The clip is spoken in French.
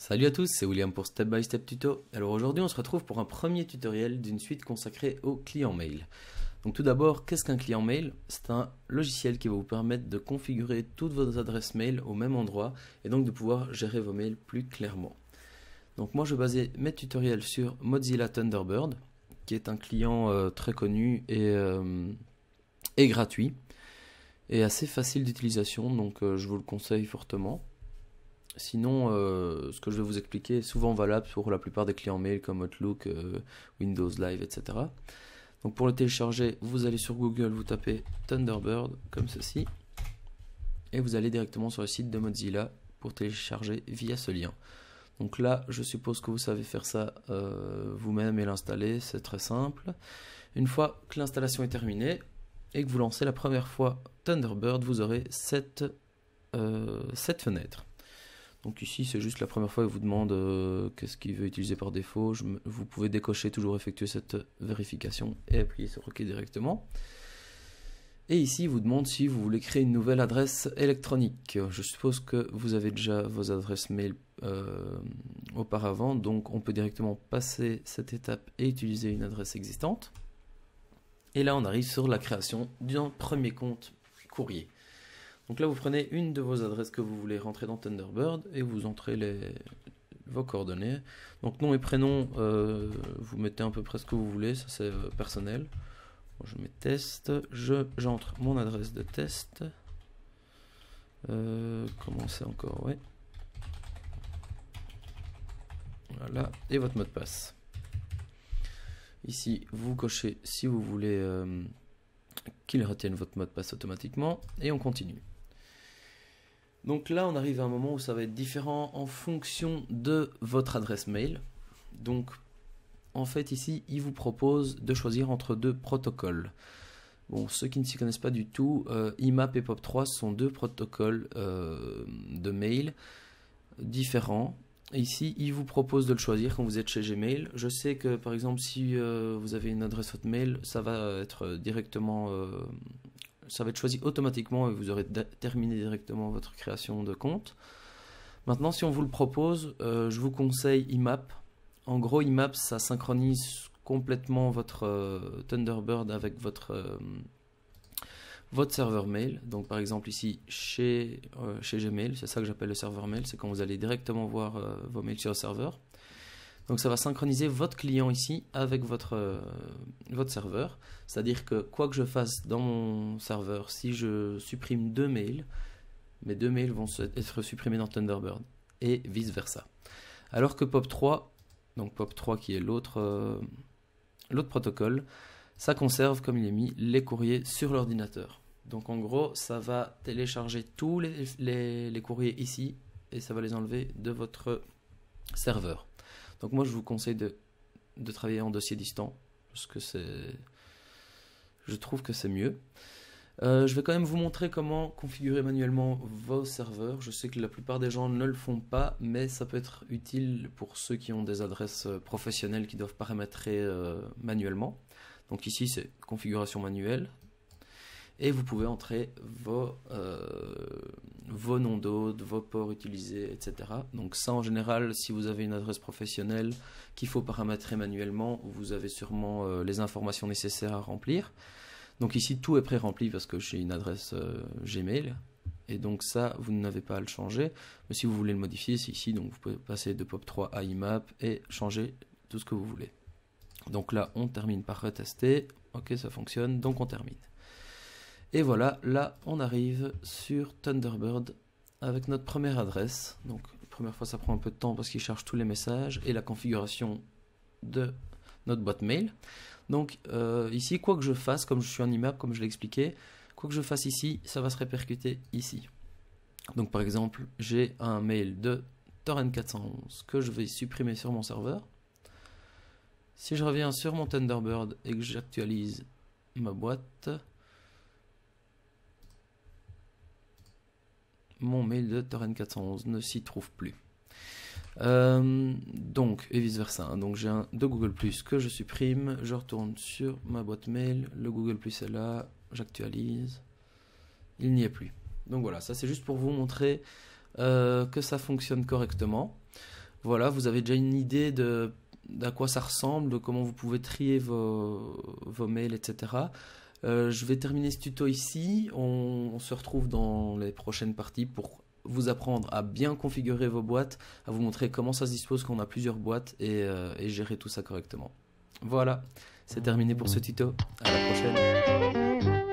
Salut à tous, c'est William pour Step by Step Tuto. Alors aujourd'hui on se retrouve pour un premier tutoriel d'une suite consacrée au client mail. Donc tout d'abord, qu'est-ce qu'un client mail? C'est un logiciel qui va vous permettre de configurer toutes vos adresses mail au même endroit et donc de pouvoir gérer vos mails plus clairement. Donc moi je vais baser mes tutoriels sur Mozilla Thunderbird, qui est un client très connu et gratuit et assez facile d'utilisation, donc je vous le conseille fortement. Sinon, ce que je vais vous expliquer est souvent valable pour la plupart des clients mail comme Outlook, Windows Live, etc. Donc pour le télécharger, vous allez sur Google, vous tapez Thunderbird comme ceci, et vous allez directement sur le site de Mozilla pour télécharger via ce lien. Donc là, je suppose que vous savez faire ça vous-même et l'installer, c'est très simple. Une fois que l'installation est terminée et que vous lancez la première fois Thunderbird, vous aurez cette fenêtre. Donc ici c'est juste la première fois qu'il vous demande qu'est-ce qu'il veut utiliser par défaut. Vous pouvez décocher, toujours effectuer cette vérification et appuyer sur OK directement. Et ici il vous demande si vous voulez créer une nouvelle adresse électronique. Je suppose que vous avez déjà vos adresses mail auparavant, donc on peut directement passer cette étape et utiliser une adresse existante. Et là on arrive sur la création d'un premier compte courrier. Donc là, vous prenez une de vos adresses que vous voulez rentrer dans Thunderbird et vous entrez vos coordonnées. Donc nom et prénom, vous mettez à peu près ce que vous voulez, ça c'est personnel. Bon, je mets test, j'entre mon adresse de test. Comment c'est encore, ouais. Voilà, et votre mot de passe. Ici, vous cochez si vous voulez qu'il retienne votre mot de passe automatiquement et on continue. Donc là, on arrive à un moment où ça va être différent en fonction de votre adresse mail. Donc, en fait, ici, il vous propose de choisir entre deux protocoles. Bon, ceux qui ne s'y connaissent pas du tout, IMAP et POP3 sont deux protocoles de mail différents. Ici, il vous propose de le choisir quand vous êtes chez Gmail. Je sais que, par exemple, si vous avez une adresse Hotmail, ça va être directement... ça va être choisi automatiquement et vous aurez terminé directement votre création de compte. Maintenant, si on vous le propose, je vous conseille IMAP. En gros, IMAP, ça synchronise complètement votre Thunderbird avec votre serveur mail. Donc, par exemple, ici, chez Gmail, c'est ça que j'appelle le serveur mail, c'est quand vous allez directement voir vos mails sur le serveur. Donc ça va synchroniser votre client ici avec votre serveur. C'est-à-dire que quoi que je fasse dans mon serveur, si je supprime deux mails, mes deux mails vont être supprimés dans Thunderbird et vice versa. Alors que POP3, donc POP3 qui est l'autre protocole, ça conserve, comme il est mis, les courriers sur l'ordinateur. Donc en gros, ça va télécharger tous les courriers ici et ça va les enlever de votre serveur. Donc moi je vous conseille de travailler en dossier distant parce que je trouve que c'est mieux. Je vais quand même vous montrer comment configurer manuellement vos serveurs. Je sais que la plupart des gens ne le font pas, mais ça peut être utile pour ceux qui ont des adresses professionnelles qui doivent paramétrer manuellement. Donc ici c'est configuration manuelle. Et vous pouvez entrer vos noms d'hôtes, vos ports utilisés, etc. Donc ça en général, si vous avez une adresse professionnelle qu'il faut paramétrer manuellement, vous avez sûrement les informations nécessaires à remplir. Donc ici tout est pré-rempli parce que j'ai une adresse Gmail. Et donc ça, vous n'avez pas à le changer. Mais si vous voulez le modifier, c'est ici. Donc vous pouvez passer de POP3 à IMAP et changer tout ce que vous voulez. Donc là, on termine par retester. Ok, ça fonctionne, donc on termine. Et voilà, là on arrive sur Thunderbird avec notre première adresse. Donc la première fois ça prend un peu de temps parce qu'il charge tous les messages et la configuration de notre boîte mail. Donc ici, quoi que je fasse, comme je suis en IMAP, comme je l'ai expliqué, quoi que je fasse ici, ça va se répercuter ici. Donc par exemple, j'ai un mail de Torrent411 que je vais supprimer sur mon serveur. Si je reviens sur mon Thunderbird et que j'actualise ma boîte, mon mail de Torrent411 ne s'y trouve plus. Donc, et vice versa. Donc, j'ai un de Google Plus que je supprime. Je retourne sur ma boîte mail. Le Google Plus est là. J'actualise. Il n'y est plus. Donc voilà, ça c'est juste pour vous montrer que ça fonctionne correctement. Voilà, vous avez déjà une idée d'à quoi ça ressemble, de comment vous pouvez trier vos mails, etc. Je vais terminer ce tuto ici. On se retrouve dans les prochaines parties pour vous apprendre à bien configurer vos boîtes, à vous montrer comment ça se dispose quand on a plusieurs boîtes et gérer tout ça correctement. Voilà, c'est terminé pour ce tuto. À la prochaine.